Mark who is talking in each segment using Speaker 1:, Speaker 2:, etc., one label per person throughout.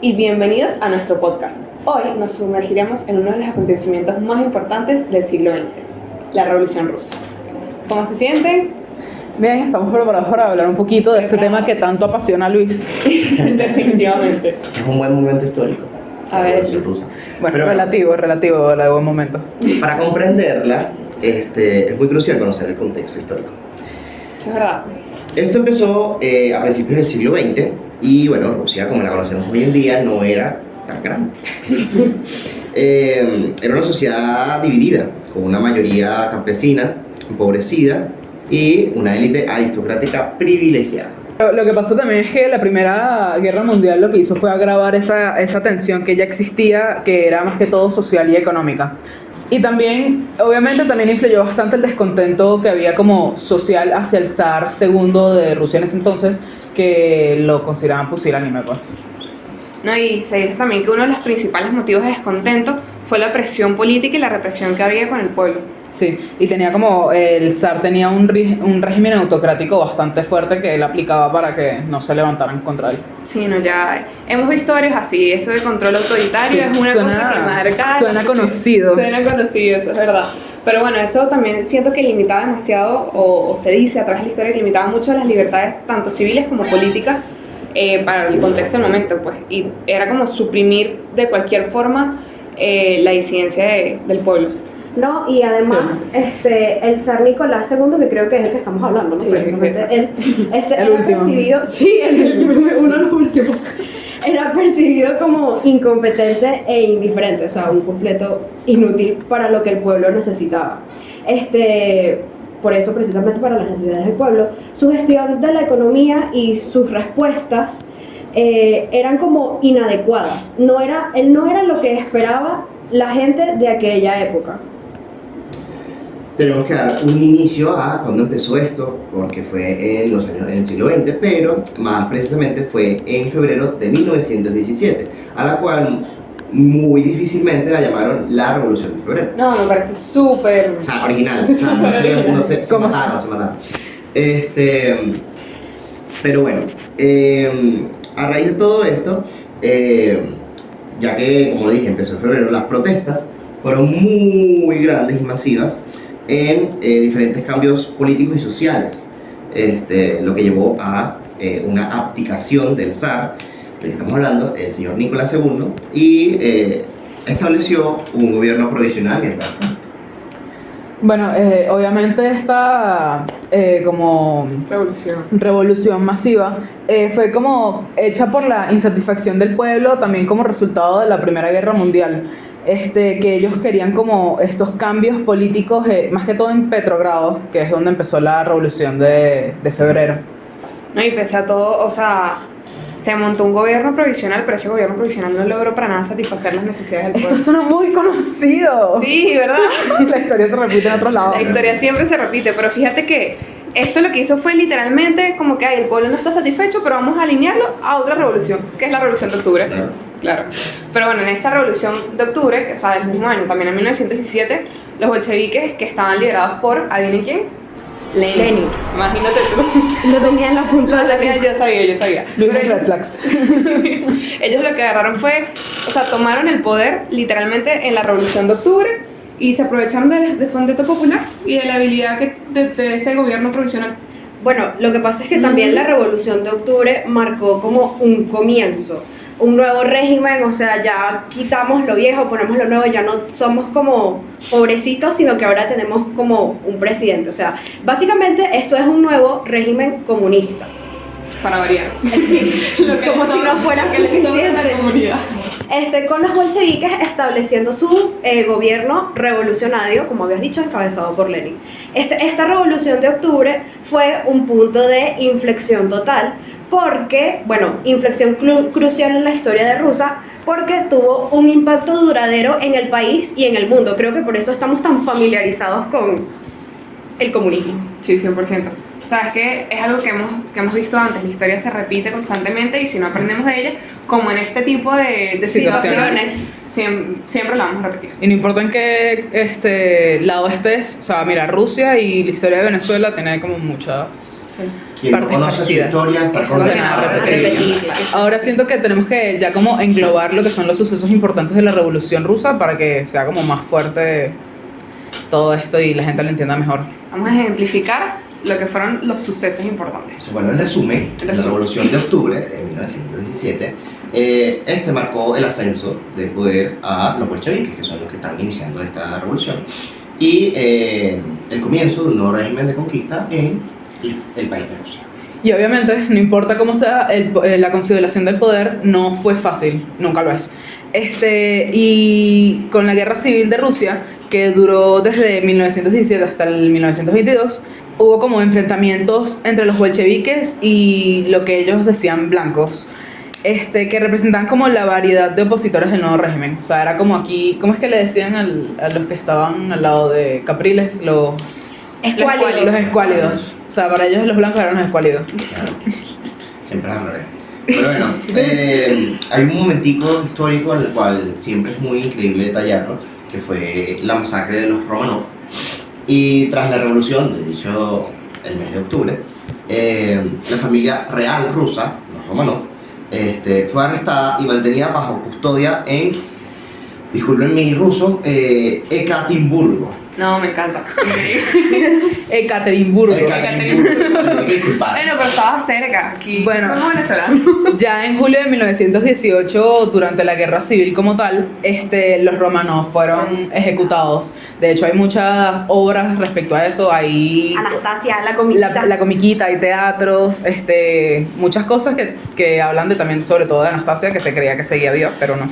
Speaker 1: y bienvenidos a nuestro podcast. Hoy nos sumergiremos en uno de los acontecimientos más importantes del siglo XX, la Revolución Rusa. ¿Cómo se sienten?
Speaker 2: Bien, estamos preparados para hablar un poquito de este tema que tanto apasiona a Luis.
Speaker 1: Definitivamente.
Speaker 3: Es un buen momento histórico.
Speaker 1: A ver,
Speaker 3: Revolución Rusa.
Speaker 2: Bueno,
Speaker 3: Pero,
Speaker 2: relativo a la de buen momento.
Speaker 3: para comprenderla, es muy crucial conocer el contexto histórico.
Speaker 1: Eso es verdad.
Speaker 3: Esto empezó a principios del siglo XX y, bueno, Rusia, como la conocemos hoy en día, no era tan grande. Era una sociedad dividida, con una mayoría campesina, empobrecida, y una élite aristocrática privilegiada.
Speaker 2: Lo que pasó también es que la Primera Guerra Mundial lo que hizo fue agravar esa tensión que ya existía, que era más que todo social y económica. Y también, obviamente, también influyó bastante el descontento que había como social hacia el zar segundo de Rusia en ese entonces, que lo consideraban pusilánime, pues.
Speaker 1: No, y se dice también que uno de los principales motivos de descontento fue la presión política y la represión que había con el pueblo.
Speaker 2: Sí, y tenía como, el zar tenía un régimen autocrático bastante fuerte que él aplicaba para que no se levantaran contra él.
Speaker 1: Sí, no, ya hemos visto varios así, eso de control autoritario
Speaker 2: Sí,
Speaker 1: es una cosa que marca.
Speaker 2: suena conocido.
Speaker 1: Suena conocido, eso es verdad. Pero bueno, eso también siento que limitaba demasiado, o se dice a través de la historia, que limitaba mucho las libertades, tanto civiles como políticas, para el contexto del momento, pues. Y era como suprimir de cualquier forma la disidencia del pueblo.
Speaker 4: No, y además,
Speaker 2: Sí.
Speaker 4: el zar Nicolás II, que creo que es el que estamos hablando, ¿no?
Speaker 1: Sí,
Speaker 4: Precisamente,
Speaker 1: sí,
Speaker 4: él,
Speaker 2: El
Speaker 4: era
Speaker 2: último.
Speaker 4: percibido, sí, uno de los últimos, era percibido como incompetente e indiferente, o sea, un completo inútil para lo que el pueblo necesitaba. Por eso, precisamente para las necesidades del pueblo, su gestión de la economía y sus respuestas eran como inadecuadas. Él no era lo que esperaba la gente de aquella época.
Speaker 3: Tenemos que dar un inicio a cuando empezó esto, porque fue en el siglo XX, pero más precisamente fue en febrero de 1917, a la cual muy difícilmente la llamaron la Revolución de Febrero.
Speaker 1: No, me parece súper...
Speaker 3: O sea, original. O sea, no se
Speaker 2: ¿Cómo
Speaker 3: mataron. Pero bueno, a raíz de todo esto, ya que, como le dije, empezó en febrero, las protestas fueron muy grandes y masivas en diferentes cambios políticos y sociales, lo que llevó a una abdicación del zar, del que estamos hablando, el señor Nicolás II, y estableció un gobierno provisional mientras.
Speaker 2: Bueno, obviamente esta como revolución masiva fue como hecha por la insatisfacción del pueblo, también como resultado de la Primera Guerra Mundial, que ellos querían como estos cambios políticos, más que todo en Petrogrado, que es donde empezó la revolución de febrero.
Speaker 1: No, y pese a todo, o sea, se montó un gobierno provisional, pero ese gobierno provisional no logró para nada satisfacer las necesidades del
Speaker 2: Esto
Speaker 1: pueblo.
Speaker 2: suena muy conocido.
Speaker 1: Sí, ¿verdad?
Speaker 2: La historia se repite en otros lados.
Speaker 1: La historia siempre se repite, pero fíjate que esto lo que hizo fue literalmente como que el pueblo no está satisfecho, pero vamos a alinearlo a otra revolución, que es la Revolución de Octubre. Claro. Pero bueno, en esta Revolución de Octubre, que, o sea, del mismo año, también en 1917, los bolcheviques, que estaban liderados por, ¿adivinen quién? Lenin. Imagínate tú.
Speaker 4: Lo tenía en la punta de la lengua.
Speaker 1: Yo sabía.
Speaker 2: Luis
Speaker 1: Pero
Speaker 2: Red Flags.
Speaker 1: ellos lo que agarraron fue, o sea, tomaron el poder literalmente en la Revolución de Octubre y se aprovecharon del descontento popular y de la habilidad de ese gobierno provisional.
Speaker 4: Bueno, lo que pasa es que también la Revolución de Octubre marcó como un comienzo, un nuevo régimen, o sea, ya quitamos lo viejo, ponemos lo nuevo, ya no somos como pobrecitos, sino que ahora tenemos como un presidente, o sea, básicamente esto es un nuevo régimen comunista.
Speaker 1: Para variar.
Speaker 4: Sí, como si no fuera suficiente.
Speaker 1: comunidad.
Speaker 4: Con los bolcheviques estableciendo su gobierno revolucionario, como habías dicho, encabezado por Lenin. Esta revolución de octubre fue un punto de inflexión total, porque, bueno, inflexión crucial en la historia de Rusia, porque tuvo un impacto duradero en el país y en el mundo. Creo que por eso estamos tan familiarizados con el comunismo.
Speaker 1: Sí, 100%. sabes que es algo que hemos visto antes, la historia se repite constantemente y si no aprendemos de ella, como en este tipo de situaciones, siempre la vamos a repetir.
Speaker 2: Y no importa en qué lado estés, o sea, mira, Rusia y la historia de Venezuela tiene como muchas
Speaker 3: Quien no
Speaker 2: partes
Speaker 3: conoce su
Speaker 2: parecidas.
Speaker 3: historia está condenado a repetirla.
Speaker 2: Ahora siento que tenemos que ya como englobar lo que son los sucesos importantes de la Revolución Rusa para que sea como más fuerte todo esto y la gente lo entienda mejor.
Speaker 1: Vamos a ejemplificar lo que fueron los sucesos importantes.
Speaker 3: Bueno, en resumen, la Revolución de Octubre de 1917 marcó el ascenso del poder a los bolcheviques, que son los que están iniciando esta revolución, y el comienzo de un nuevo régimen de conquista en el país de Rusia.
Speaker 2: Y obviamente, no importa cómo sea, la consolidación del poder no fue fácil, nunca lo es. Y con la guerra civil de Rusia, que duró desde 1917 hasta el 1922, hubo como enfrentamientos entre los bolcheviques y lo que ellos decían blancos, que representaban como la variedad de opositores del nuevo régimen. O sea, era como aquí, ¿cómo es que le decían a los que estaban al lado de Capriles? Los escuálidos. O sea, para ellos los blancos eran los escuálidos.
Speaker 3: Claro. Siempre es al revés. Pero bueno, hay un momentico histórico en el cual siempre es muy increíble detallarlo, que fue la masacre de los Romanov. Y tras la revolución, de dicho el mes de octubre, la familia real rusa, los Romanov, fue arrestada y mantenida bajo custodia en, disculpen mi ruso, Ekaterimburgo.
Speaker 1: No, me encanta.
Speaker 2: Ekaterimburgo.
Speaker 1: Bueno, pero estaba cerca. Aquí
Speaker 2: Bueno,
Speaker 1: somos venezolanos.
Speaker 2: Ya en julio de 1918, durante la guerra civil como tal, los Romanov fueron ejecutados. De hecho, hay muchas obras respecto a eso. Hay
Speaker 4: Anastasia, la comiquita.
Speaker 2: la comiquita, hay teatros, muchas cosas que hablan también, sobre todo de Anastasia, que se creía que seguía viva, pero no.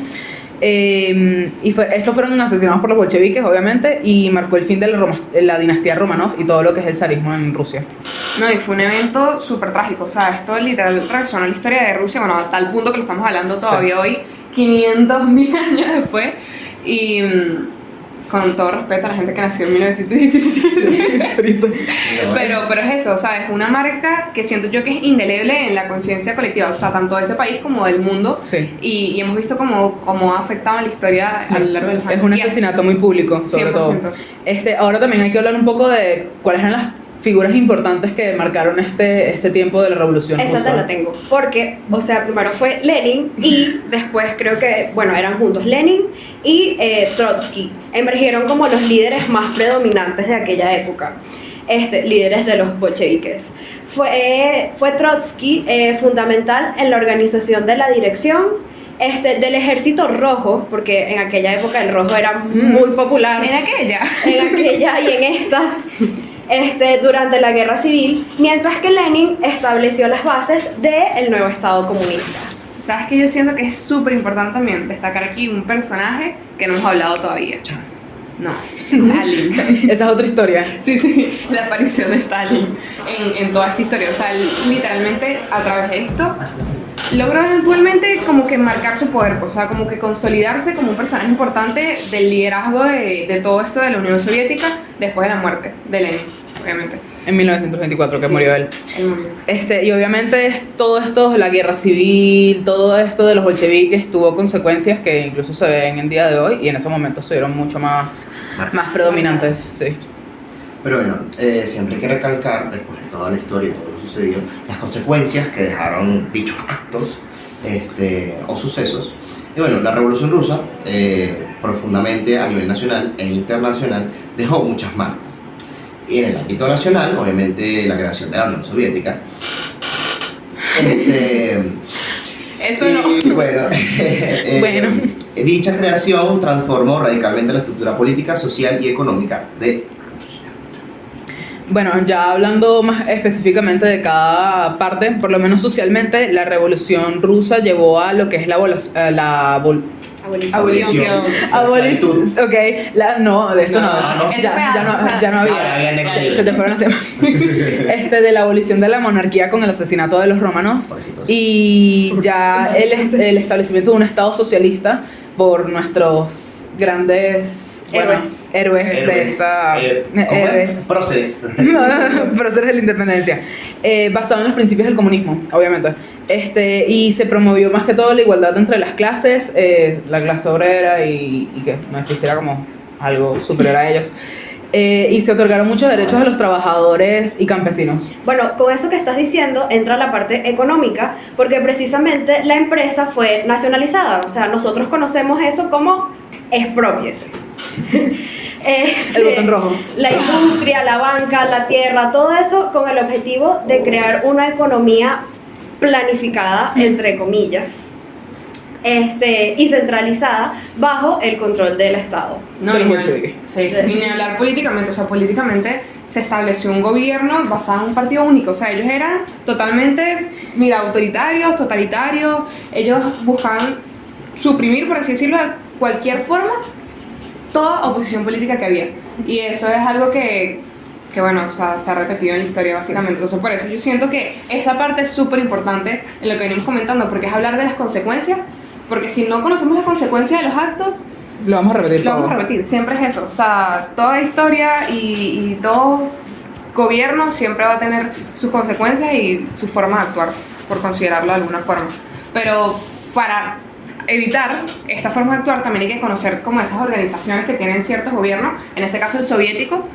Speaker 2: Estos fueron asesinados por los bolcheviques, obviamente, y marcó el fin de la dinastía Romanov y todo lo que es el zarismo en Rusia.
Speaker 1: No, y fue un evento súper trágico. O sea, esto literal resonó la historia de Rusia, bueno, a tal punto que lo estamos hablando todavía hoy, 500.000 años después. Y con todo respeto a la gente que nació en 1917. Pero es eso, o sea, es una marca que siento yo que es indeleble en la conciencia colectiva, o sea, tanto de ese país como del mundo.
Speaker 2: Sí.
Speaker 1: Y hemos visto cómo ha afectado a la historia a lo largo de los años.
Speaker 2: Es un asesinato muy público, sobre 100%. Todo. Ahora también hay que hablar un poco de cuáles eran las figuras importantes que marcaron este tiempo de la Revolución
Speaker 4: Esa
Speaker 2: Rusa.
Speaker 4: te la tengo, porque, o sea, primero fue Lenin y después creo que, bueno, eran juntos Lenin y Trotsky. Emergieron como los líderes más predominantes de aquella época, líderes de los bolcheviques. Fue Trotsky fundamental en la organización de la dirección del Ejército Rojo, porque en aquella época el rojo era muy popular.
Speaker 1: En aquella
Speaker 4: y en esta. Durante la guerra civil, mientras que Lenin estableció las bases del nuevo Estado comunista.
Speaker 1: ¿Sabes qué? Yo siento que es súper importante también destacar aquí un personaje que no hemos hablado todavía. No, Stalin.
Speaker 2: Esa es otra historia.
Speaker 1: Sí, la aparición de Stalin en toda esta historia. O sea, literalmente a través de esto logró eventualmente como que marcar su poder, o sea, como que consolidarse como un personaje importante del liderazgo de todo esto de la Unión Soviética después de la muerte de Lenin, obviamente.
Speaker 2: En 1924 que
Speaker 1: Sí,
Speaker 2: murió él.
Speaker 1: Él murió.
Speaker 2: Y obviamente todo esto, la guerra civil, todo esto de los bolcheviques tuvo consecuencias que incluso se ven en día de hoy y en ese momento estuvieron mucho más predominantes, sí.
Speaker 3: Pero bueno, siempre hay que recalcar, después de toda la historia y todo lo sucedido, las consecuencias que dejaron dichos actos o sucesos. Y bueno, la Revolución Rusa, profundamente a nivel nacional e internacional, dejó muchas marcas. Y en el ámbito nacional, obviamente, la creación de la Unión Soviética.
Speaker 1: Eso no.
Speaker 3: Y bueno, dicha creación transformó radicalmente la estructura política, social y económica de Rusia.
Speaker 2: Bueno, ya hablando más específicamente de cada parte, por lo menos socialmente, la Revolución Rusa llevó a lo que es la
Speaker 1: Abolición.
Speaker 3: Esclavitud.
Speaker 2: Ok, no, de eso no.
Speaker 3: No.
Speaker 2: Ya no había.
Speaker 3: Había
Speaker 2: Se te fueron los temas. De la abolición de la monarquía con el asesinato de los Romanov y ya el establecimiento de un estado socialista por nuestros grandes héroes de esta
Speaker 3: Próceres.
Speaker 2: próceres de la independencia, basado en los principios del comunismo, obviamente. Y se promovió más que todo la igualdad entre las clases, la clase obrera y que no existiera como algo superior a ellos. Y se otorgaron muchos derechos a los trabajadores y campesinos.
Speaker 4: Bueno, con eso que estás diciendo entra la parte económica, porque precisamente la empresa fue nacionalizada. O sea, nosotros conocemos eso como expropiese.
Speaker 2: El botón rojo.
Speaker 4: La industria, la banca, la tierra, todo eso con el objetivo de crear una economía planificada, entre comillas, y centralizada bajo el control del Estado.
Speaker 1: No,
Speaker 2: Pero
Speaker 1: y
Speaker 2: mucho
Speaker 1: ni hablar políticamente, o sea, políticamente se estableció un gobierno basado en un partido único, o sea, ellos eran totalmente, autoritarios, totalitarios, ellos buscaban suprimir, por así decirlo, de cualquier forma, toda oposición política que había, y eso es algo que bueno, o sea, se ha repetido en la historia básicamente. Entonces por eso yo siento que esta parte es súper importante en lo que venimos comentando, porque es hablar de las consecuencias, porque si no conocemos las consecuencias de los actos,
Speaker 2: Lo vamos a repetir.
Speaker 1: lo vamos a repetir, siempre es eso. O sea, toda historia y todo gobierno siempre va a tener sus consecuencias y su forma de actuar, por considerarlo de alguna forma. Pero para evitar esta forma de actuar también hay que conocer como esas organizaciones que tienen ciertos gobiernos, en este caso el soviético,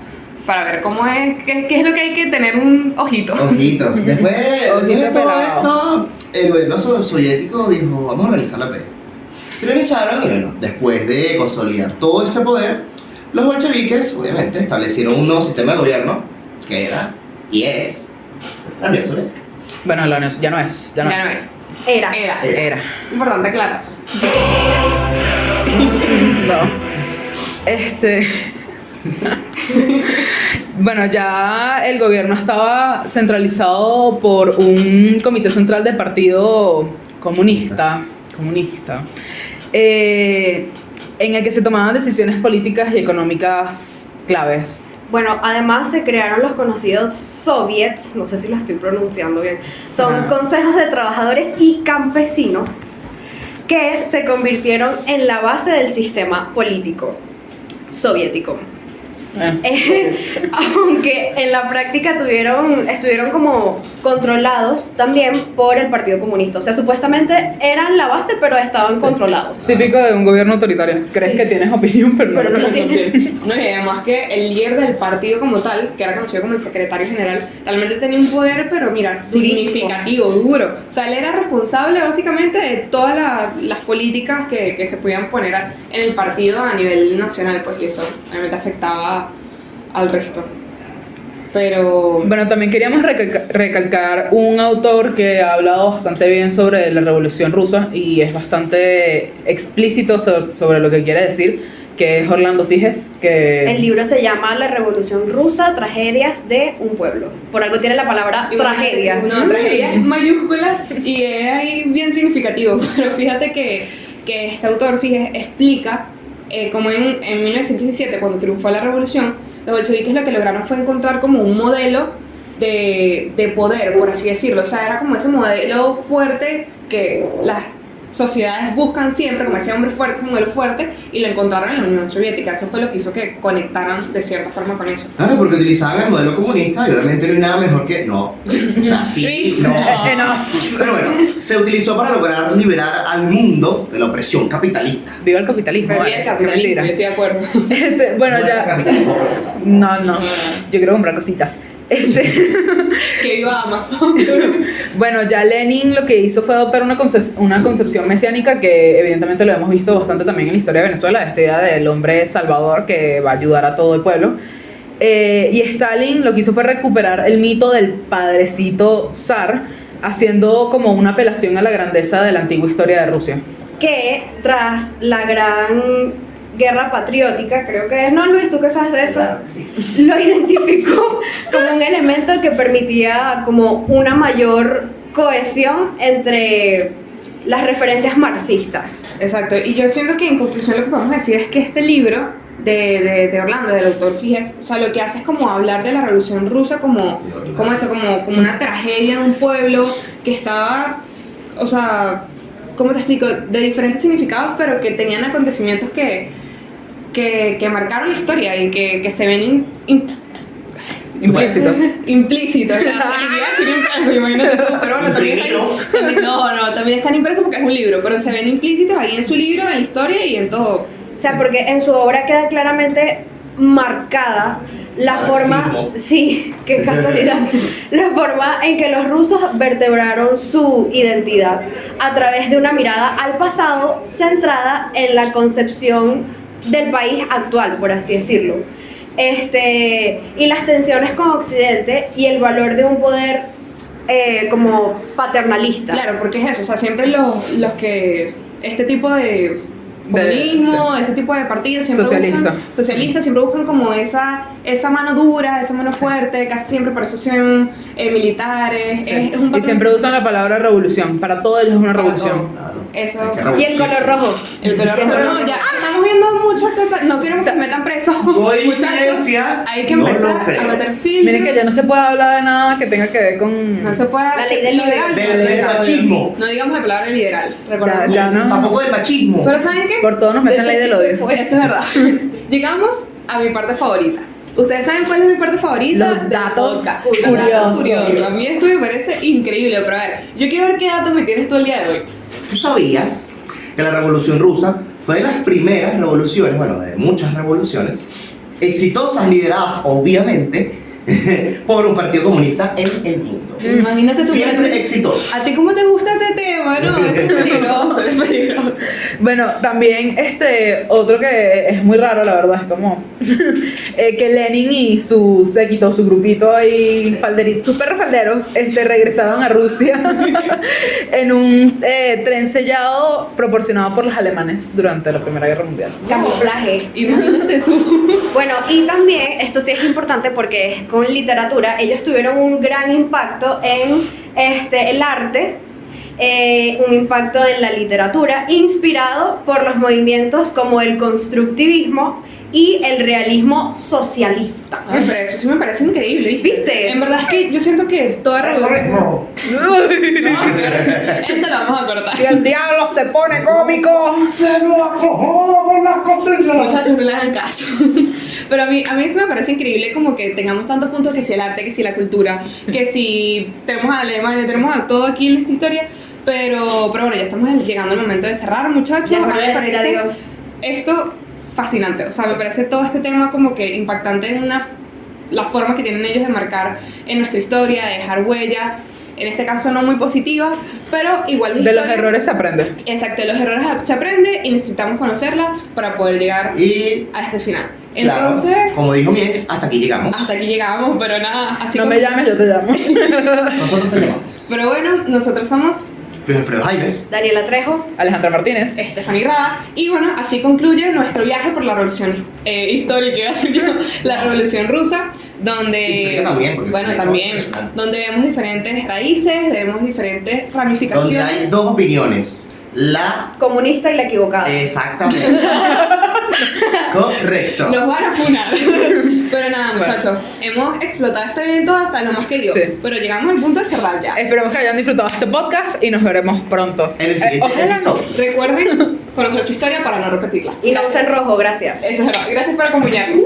Speaker 1: para ver cómo es, qué es lo que hay que tener un ojito.
Speaker 3: Ojito. Después de todo
Speaker 2: pelado.
Speaker 3: esto, el gobierno soviético dijo, vamos a organizar la P. Se organizaron y bueno, después de consolidar todo ese poder, los bolcheviques obviamente establecieron un nuevo sistema de gobierno que era y es la Unión Soviética.
Speaker 2: Bueno, la Unión ya no es.
Speaker 4: Era.
Speaker 1: Importante, claro.
Speaker 2: No. Bueno, ya el gobierno estaba centralizado por un comité central del Partido Comunista, en el que se tomaban decisiones políticas y económicas claves.
Speaker 4: Bueno, además se crearon los conocidos soviets, no sé si lo estoy pronunciando bien, son consejos de trabajadores y campesinos que se convirtieron en la base del sistema político soviético. Aunque en la práctica estuvieron como controlados también por el Partido Comunista. O sea, supuestamente eran la base, pero estaban controlados.
Speaker 2: Típico de un gobierno autoritario. Crees que tienes opinión, pero
Speaker 4: no lo tienes.
Speaker 1: No, y además que el líder del partido como tal, que era conocido como el secretario general, realmente tenía un poder, pero mira, significativo, duro. O sea, él era responsable básicamente de todas las políticas que se podían poner en el partido a nivel nacional, pues, y eso obviamente afectaba al resto. Pero
Speaker 2: bueno, también queríamos recalcar un autor que ha hablado bastante bien sobre la Revolución Rusa y es bastante explícito sobre lo que quiere decir, que es Orlando Figes, que...
Speaker 4: El libro se llama La Revolución Rusa, Tragedias de un pueblo. Por algo tiene la palabra tragedia.
Speaker 1: Una tragedia es mayúscula y es ahí bien significativo, pero fíjate que este autor, Figes, explica como en 1917, cuando triunfó la revolución, los bolcheviques lo que lograron fue encontrar como un modelo de poder, por así decirlo. O sea, era como ese modelo fuerte que las sociedades buscan siempre, como ese hombre fuerte, ese modelo fuerte, y lo encontraron en la Unión Soviética. Eso fue lo que hizo que conectaran de cierta forma con eso.
Speaker 3: Claro, porque utilizaban el modelo comunista y obviamente no hay nada mejor que... No. O sea, sí, no. Pero bueno, se utilizó para lograr liberar al mundo de la opresión capitalista.
Speaker 2: Viva el capitalismo.
Speaker 1: Pero el capitalismo, yo estoy de acuerdo.
Speaker 2: Bueno,
Speaker 3: No
Speaker 2: ya...
Speaker 3: era capitalismo procesado.
Speaker 2: No, yo quiero comprar cositas.
Speaker 1: Que viva Amazon.
Speaker 2: Bueno, ya Lenin lo que hizo fue adoptar una concepción mesiánica que evidentemente lo hemos visto bastante también en la historia de Venezuela, esta idea del hombre salvador que va a ayudar a todo el pueblo. Y Stalin lo que hizo fue recuperar el mito del padrecito zar, haciendo como una apelación a la grandeza de la antigua historia de Rusia.
Speaker 4: Que tras la gran guerra patriótica, creo que es, ¿no, Luis? ¿Tú qué sabes de eso?
Speaker 3: Claro que sí.
Speaker 4: Lo identificó como un elemento que permitía como una mayor cohesión entre las referencias marxistas.
Speaker 1: Exacto, y yo siento que en conclusión lo que podemos decir es que este libro de Orlando, del autor Figes, o sea, lo que hace es como hablar de la Revolución Rusa como una tragedia de un pueblo que estaba, o sea, ¿cómo te explico? De diferentes significados, pero que tenían acontecimientos que marcaron la historia y que se ven
Speaker 2: Implícitos.
Speaker 1: Implícitos, imagínate tú, pero bueno, también están impresos porque es un libro, pero se ven implícitos ahí en su libro, en la historia y en todo.
Speaker 4: O sea, porque en su obra queda claramente marcada la forma, sí, qué casualidad, la forma en que los rusos vertebraron su identidad a través de una mirada al pasado centrada en la concepción del país actual, por así decirlo. Y las tensiones con Occidente y el valor de un poder como paternalista.
Speaker 1: Claro, porque es eso, o sea, siempre los que este tipo de comunismo, este tipo de partidos siempre socialistas siempre buscan como esa mano dura, esa mano fuerte, casi siempre por eso son militares.
Speaker 2: Sí. Es un y siempre usan la palabra revolución, para todo ellos es una revolución.
Speaker 1: Eso.
Speaker 4: Y el color rojo.
Speaker 1: El color rojo, no, ya estamos viendo muchas cosas, no queremos que se metan presos.
Speaker 3: Coincidencia.
Speaker 1: Hay que empezar a meter filtros.
Speaker 2: Miren que ya no se puede hablar de nada que tenga que ver con...
Speaker 1: No se puede...
Speaker 4: La ley del liberal.
Speaker 3: Del machismo.
Speaker 1: No digamos la palabra liberal,
Speaker 2: Ya no.
Speaker 3: Tampoco del machismo.
Speaker 1: Pero ¿saben qué?
Speaker 2: Por todo nos meten ley del odio.
Speaker 1: Eso es verdad. Llegamos a mi parte favorita. ¿Ustedes saben cuál es mi parte favorita?
Speaker 2: Los datos
Speaker 1: curiosos. A mí esto me parece increíble, pero a ver, yo quiero ver qué datos me tienes tú el día de hoy.
Speaker 3: ¿Tú sabías que la Revolución Rusa fue de las primeras revoluciones, bueno, de muchas revoluciones, exitosas, lideradas, obviamente, por un partido comunista en el mundo?
Speaker 1: Imagínate tú.
Speaker 3: Siempre exitoso.
Speaker 1: ¿A ti cómo te gusta este tema? No, es peligroso.
Speaker 2: Bueno, también otro que es muy raro, la verdad, es como que Lenin y su séquito, su grupito ahí, sus perros falderos, regresaron a Rusia en un tren sellado proporcionado por los alemanes durante la Primera Guerra Mundial.
Speaker 4: Camuflaje.
Speaker 1: Imagínate tú.
Speaker 4: Bueno, y también, esto sí es importante porque es con literatura, ellos tuvieron un gran impacto en el arte, un impacto en la literatura, inspirado por los movimientos como el constructivismo y el realismo socialista.
Speaker 1: Ay, pero eso sí me parece increíble,
Speaker 4: ¿viste?
Speaker 1: En verdad es que yo siento que toda revolución... Esto lo vamos a cortar.
Speaker 2: Si el diablo se pone cómico,
Speaker 3: ¡Se lo acojó por las costillas!
Speaker 1: Muchachos, no le hagan caso. Pero a mí esto me parece increíble, como que tengamos tantos puntos, que si el arte, que si la cultura, que si tenemos a Alemania, tenemos a todo aquí en esta historia. Pero bueno, ya estamos llegando al momento de cerrar, muchachos.
Speaker 4: Ya,
Speaker 1: a mí me parece
Speaker 4: adiós.
Speaker 1: esto fascinante, o sea, me parece todo este tema como que impactante en la forma que tienen ellos de marcar en nuestra historia, de dejar huella, en este caso no muy positiva, pero igual
Speaker 2: de los errores se aprende.
Speaker 1: Exacto, de los errores se aprende y necesitamos conocerla para poder llegar a este final. Entonces,
Speaker 3: claro, como dijo mi ex, hasta aquí llegamos.
Speaker 1: Hasta aquí llegamos, pero nada, así
Speaker 2: no me llames, yo te llamo.
Speaker 3: Nosotros te llamamos.
Speaker 1: Pero bueno, nosotros somos
Speaker 3: Luis Alfredo Jaimes,
Speaker 4: Daniela Trejo,
Speaker 2: Alejandra Martínez,
Speaker 1: Stephanie Rada, y bueno, así concluye nuestro viaje por la revolución histórica, iba a decir yo, la revolución rusa, donde
Speaker 3: histórica también,
Speaker 1: bueno, también, donde vemos diferentes raíces, vemos diferentes ramificaciones.
Speaker 3: donde hay dos opiniones, la
Speaker 4: comunista y la equivocada.
Speaker 3: exactamente. Correcto.
Speaker 1: Nos van a funar. Pero nada, muchachos, hemos explotado este evento hasta lo más que dio.
Speaker 2: Sí.
Speaker 1: Pero llegamos al punto de cerrar ya.
Speaker 2: Esperemos que hayan disfrutado este podcast y nos veremos pronto.
Speaker 3: En el siguiente episodio.
Speaker 1: Recuerden conocer su historia para no repetirla.
Speaker 4: Y no usen rojo, gracias.
Speaker 1: Eso es verdad. Gracias por acompañarnos.